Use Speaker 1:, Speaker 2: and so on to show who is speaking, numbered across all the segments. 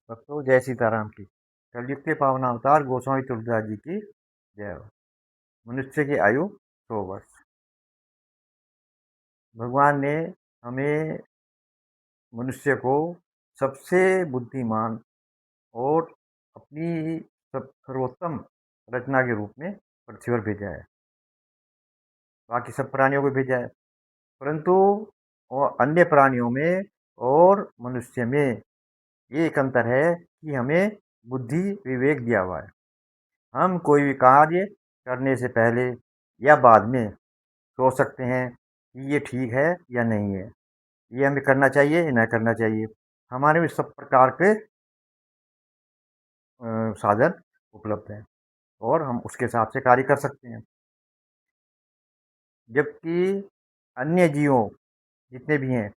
Speaker 1: भक्तों, जय सीताराम की। कलयुग के पावन अवतार गोस्वामी तुलसीदास जी की जय हो। मनुष्य की आयु 100 वर्ष। भगवान ने हमें मनुष्य को सबसे बुद्धिमान और अपनी सर्वोत्तम रचना के रूप में पृथ्वी पर भेजा है। बाकी सब प्राणियों को भेजा है, परंतु और अन्य प्राणियों में और मनुष्य में ये एक अंतर है कि हमें बुद्धि विवेक दिया हुआ है। हम कोई भी कार्य करने से पहले या बाद में सोच सकते हैं कि ये ठीक है या नहीं है, ये हमें करना चाहिए या न करना चाहिए। हमारे में सब प्रकार के साधन उपलब्ध हैं और हम उसके हिसाब से कार्य कर सकते हैं। जबकि अन्य जीवों जितने भी हैं,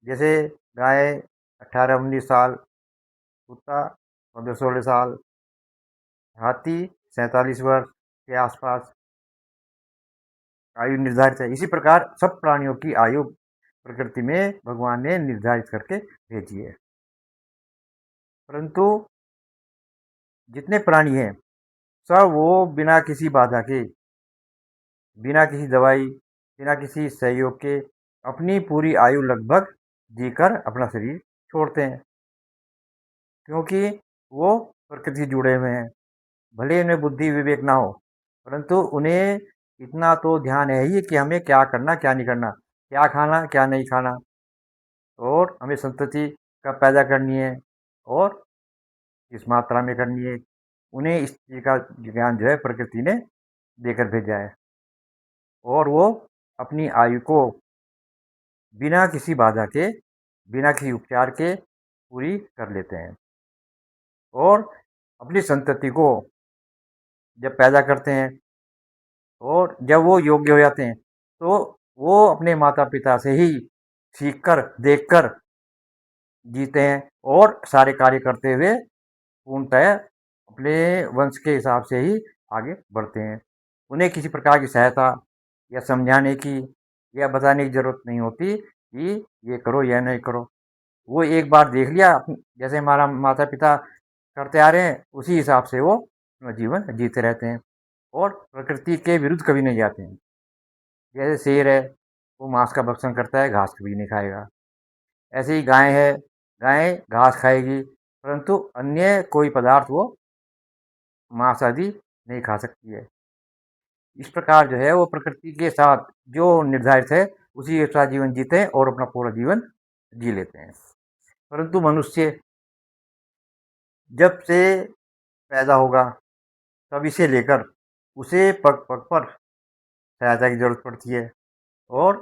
Speaker 1: जैसे गाय 18-19 साल, कुत्ता 15-16 साल, हाथी 47 वर्ष के आसपास आयु निर्धारित है। इसी प्रकार सब प्राणियों की आयु प्रकृति में भगवान ने निर्धारित करके भेजी है। परंतु जितने प्राणी हैं सब वो बिना किसी बाधा के, बिना किसी दवाई, बिना किसी सहयोग के अपनी पूरी आयु लगभग जीकर अपना शरीर छोड़ते हैं, क्योंकि वो प्रकृति से जुड़े हुए हैं। भले उन्हें बुद्धि विवेक ना हो, परंतु उन्हें इतना तो ध्यान है ही कि हमें क्या करना क्या नहीं करना, क्या खाना क्या नहीं खाना, और हमें संतति कब पैदा करनी है और किस मात्रा में करनी है। उन्हें इस चीज़ का ज्ञान जो है प्रकृति ने देकर भेजा है, और वो अपनी आयु को बिना किसी बाधा के, बिना किसी उपचार के पूरी कर लेते हैं। और अपनी संतति को जब पैदा करते हैं और जब वो योग्य हो जाते हैं, तो वो अपने माता पिता से ही सीख कर देख कर जीते हैं और सारे कार्य करते हुए पूर्णतः अपने वंश के हिसाब से ही आगे बढ़ते हैं। उन्हें किसी प्रकार की सहायता या समझाने की या बताने की ज़रूरत नहीं होती कि ये करो या नहीं करो। वो एक बार देख लिया, जैसे हमारा माता पिता करते आ रहे हैं, उसी हिसाब से वो अपना जीवन जीते रहते हैं और प्रकृति के विरुद्ध कभी नहीं जाते हैं। जैसे शेर है, वो मांस का भक्षण करता है, घास कभी नहीं खाएगा। ऐसे ही गाय है, गाय घास खाएगी, परंतु अन्य कोई पदार्थ वो मांस आदि नहीं खा सकती है। इस प्रकार जो है वो प्रकृति के साथ जो निर्धारित है उसी के साथ जीवन जीते हैं और अपना पूरा जीवन जी लेते हैं। परंतु मनुष्य जब से पैदा होगा तभी से लेकर उसे पग पग पर सहायता की जरूरत पड़ती है, और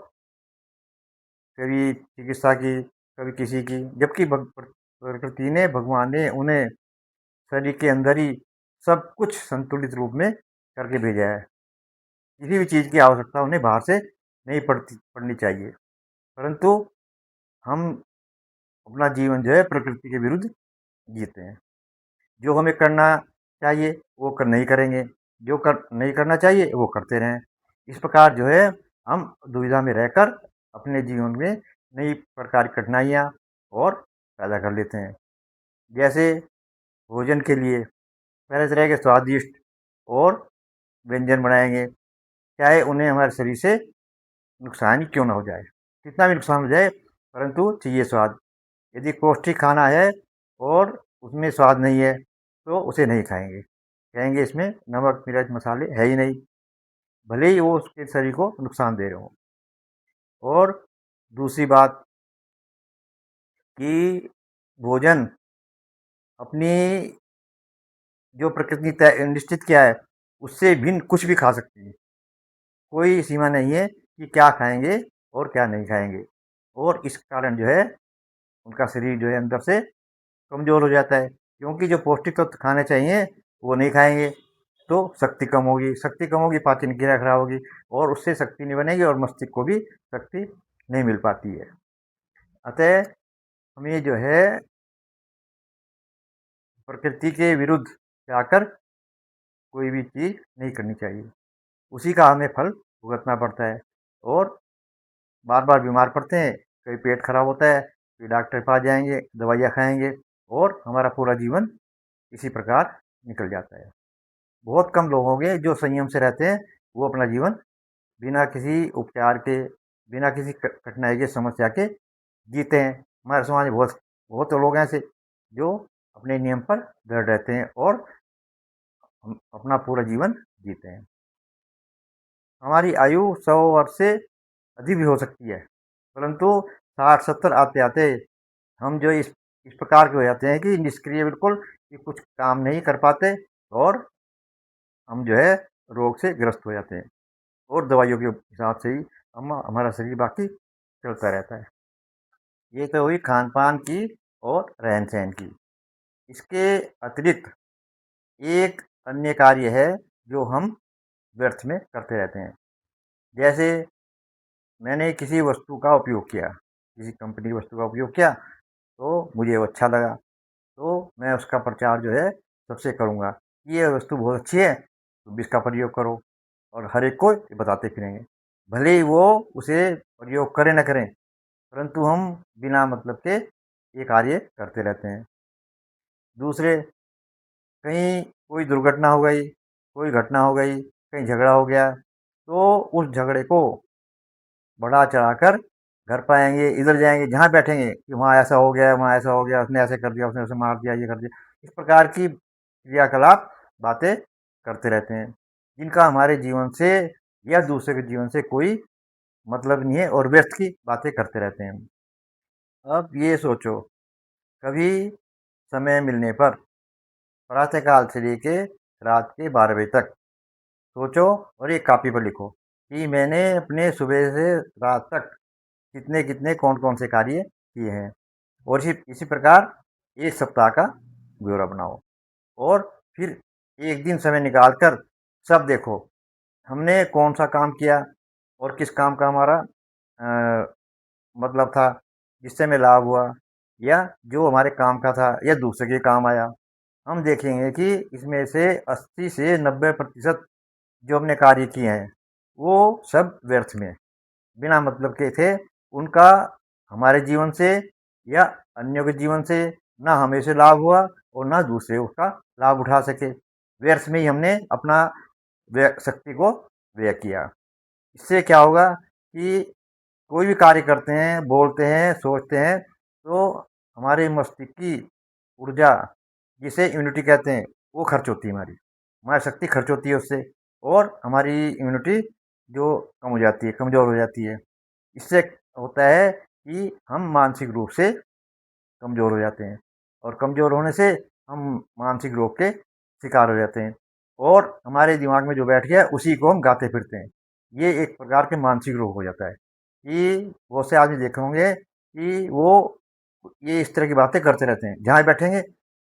Speaker 1: कभी चिकित्सा की, कभी किसी की। जबकि प्रकृति ने, भगवान ने उन्हें शरीर के अंदर ही सब कुछ संतुलित रूप में करके भेजा है। किसी भी चीज़ की आवश्यकता उन्हें बाहर से नहीं पड़नी चाहिए, परंतु हम अपना जीवन जो है प्रकृति के विरुद्ध जीते हैं। जो हमें करना चाहिए वो नहीं करेंगे, जो नहीं करना चाहिए वो करते रहें। इस प्रकार जो है हम दुविधा में रहकर अपने जीवन में नई प्रकार की कठिनाइयाँ और पैदा कर लेते हैं। जैसे भोजन के लिए तरह तरह के स्वादिष्ट और व्यंजन बनाएंगे, चाहे उन्हें हमारे शरीर से नुकसान ही क्यों ना हो जाए, कितना भी नुकसान हो जाए, परंतु चाहिए स्वाद। यदि पौष्टिक खाना है और उसमें स्वाद नहीं है तो उसे नहीं खाएंगे, कहेंगे इसमें नमक मिर्च मसाले है ही नहीं, भले ही वो उसके शरीर को नुकसान दे रहे हो। और दूसरी बात कि भोजन अपनी जो प्रकृति तय निश्चित किया है उससे भिन्न कुछ भी खा सकती है। कोई सीमा नहीं है कि क्या खाएंगे और क्या नहीं खाएंगे, और इस कारण जो है उनका शरीर जो है अंदर से कमज़ोर हो जाता है, क्योंकि जो पौष्टिक तत्व खाने चाहिए वो नहीं खाएंगे तो शक्ति कम होगी, शक्ति कम होगी, पाचन क्रिया खराब होगी और उससे शक्ति नहीं बनेगी और मस्तिष्क को भी शक्ति नहीं मिल पाती है। अतः हमें जो है प्रकृति के विरुद्ध जाकर कोई भी चीज़ नहीं करनी चाहिए, उसी का हमें फल भुगतना पड़ता है और बार बार बीमार पड़ते हैं। कभी पेट खराब होता है, फिर डॉक्टर के पास जाएंगे, दवाइयाँ खाएंगे, और हमारा पूरा जीवन इसी प्रकार निकल जाता है। बहुत कम लोग होंगे जो संयम से रहते हैं, वो अपना जीवन बिना किसी उपचार के, बिना किसी कठिनाई के, समस्या के जीते हैं। हमारे समाज में बहुत बहुत लोग हैं ऐसे जो अपने नियम पर दृढ़ रहते हैं और अपना पूरा जीवन जीते हैं। हमारी आयु 100 वर्ष से अधिक भी हो सकती है, परंतु 60-70 आते आते हम जो इस प्रकार के हो जाते हैं कि निष्क्रिय बिल्कुल, कि कुछ काम नहीं कर पाते और हम जो है रोग से ग्रस्त हो जाते हैं और दवाइयों के हिसाब से ही हमारा शरीर बाकी चलता रहता है। ये तो हुई खान पान की और रहन सहन की। इसके अतिरिक्त एक अन्य कार्य है जो हम व्यर्थ में करते रहते हैं। जैसे मैंने किसी वस्तु का उपयोग किया, किसी कंपनी की वस्तु का उपयोग किया, तो मुझे वो अच्छा लगा, तो मैं उसका प्रचार जो है सबसे करूँगा कि ये वस्तु बहुत अच्छी है, तुम भी इसका प्रयोग करो, और हर एक को ये बताते फिरेंगे। भले ही वो उसे प्रयोग करें न करें, परंतु हम बिना मतलब के ये कार्य करते रहते हैं। दूसरे, कहीं कोई दुर्घटना हो गई, कोई घटना हो गई, कहीं झगड़ा हो गया, तो उस झगड़े को बढ़ा चढ़ाकर घर पे आएँगे, इधर जाएँगे, जहाँ बैठेंगे कि वहाँ ऐसा हो गया, वहाँ ऐसा हो गया, उसने ऐसे कर दिया, उसने उसे मार दिया, ये कर दिया। इस प्रकार की क्रियाकलाप, बातें करते रहते हैं, जिनका हमारे जीवन से या दूसरे के जीवन से कोई मतलब नहीं है और व्यर्थ की बातें करते रहते हैं। अब ये सोचो, कभी समय मिलने पर प्रातःकाल से लेके रात के 12 बजे तक सोचो और एक कॉपी पर लिखो कि मैंने अपने सुबह से रात तक कितने-कितने, कौन-कौन से कार्य किए हैं, और इसी प्रकार एक सप्ताह का ब्यौरा बनाओ और फिर एक दिन समय निकाल कर सब देखो, हमने कौन-सा काम किया और किस काम का हमारा मतलब था, जिससे हमें लाभ हुआ, या जो हमारे काम का था या दूसरे के काम आया। हम देखेंगे कि इसमें से 80 से 90% जो हमने कार्य किए हैं, वो सब व्यर्थ में, बिना मतलब के थे। उनका हमारे जीवन से या अन्यों के जीवन से ना हमें से लाभ हुआ और ना दूसरे उसका लाभ उठा सके। व्यर्थ में ही हमने अपना शक्ति को व्यय किया। इससे क्या होगा कि कोई भी कार्य करते हैं, बोलते हैं, सोचते हैं, तो हमारे मस्तिष्क की ऊर्जा, जिसे इम्यूनिटी कहते हैं, वो खर्च होती है हमारी शक्ति खर्च होती है उससे, और हमारी इम्यूनिटी जो कम हो जाती है, कमज़ोर हो जाती है। इससे होता है कि हम मानसिक रूप से कमज़ोर हो जाते हैं, और कमज़ोर होने से हम मानसिक रोग के शिकार हो जाते हैं, और हमारे दिमाग में जो बैठ गया उसी को हम गाते फिरते हैं। ये एक प्रकार के मानसिक रोग हो जाता है कि बहुत से आदमी देखे होंगे कि वो ये इस तरह की बातें करते रहते हैं, जहाँ बैठेंगे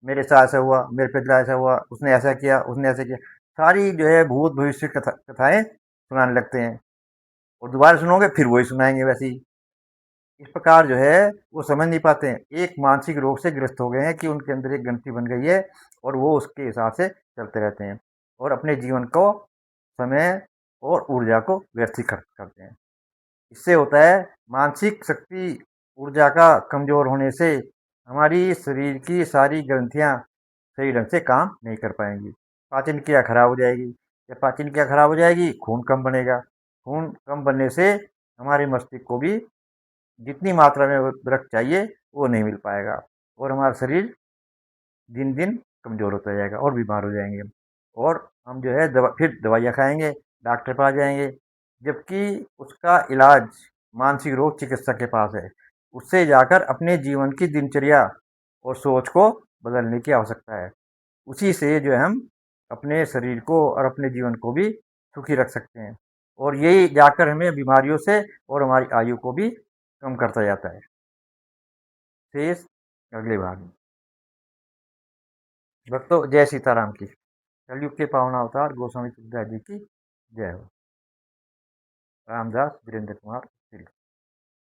Speaker 1: मेरे साथ ऐसा हुआ, मेरे पिता ऐसा हुआ, उसने ऐसा किया, उसने ऐसा किया, सारी जो है भूत भविष्य कथाएं सुनाने लगते हैं, और दोबारा सुनोगे फिर वही सुनाएंगे वैसे ही। इस प्रकार जो है वो समझ नहीं पाते हैं, एक मानसिक रोग से ग्रस्त हो गए हैं कि उनके अंदर एक ग्रंथि बन गई है और वो उसके हिसाब से चलते रहते हैं और अपने जीवन को, समय और ऊर्जा को व्यर्थ ही खर्च करते हैं। इससे होता है मानसिक शक्ति, ऊर्जा का कमज़ोर होने से हमारी शरीर की सारी ग्रंथियाँ सही ढंग से काम नहीं कर पाएंगी, पाचन क्रिया खराब हो जाएगी। जब पाचन क्रिया खराब हो जाएगी, खून कम बनेगा, खून कम बनने से हमारे मस्तिष्क को भी जितनी मात्रा में रक्त चाहिए वो नहीं मिल पाएगा, और हमारा शरीर दिन दिन कमज़ोर होता जाएगा और बीमार हो जाएंगे, और हम जो है फिर दवाइयाँ खाएंगे, डॉक्टर के पास जाएंगे, जबकि उसका इलाज मानसिक रोग चिकित्सक के पास है। उससे जाकर अपने जीवन की दिनचर्या और सोच को बदलने की आवश्यकता है। उसी से जो है हम अपने शरीर को और अपने जीवन को भी सुखी रख सकते हैं, और यही जाकर हमें बीमारियों से और हमारी आयु को भी कम करता जाता है। शेष अगले भाग में। भक्तों, जय सीताराम की। कलयुग के पावन अवतार गोस्वामी तुलसीदास जी की जय हो। रामदास वीरेंद्र कुमार।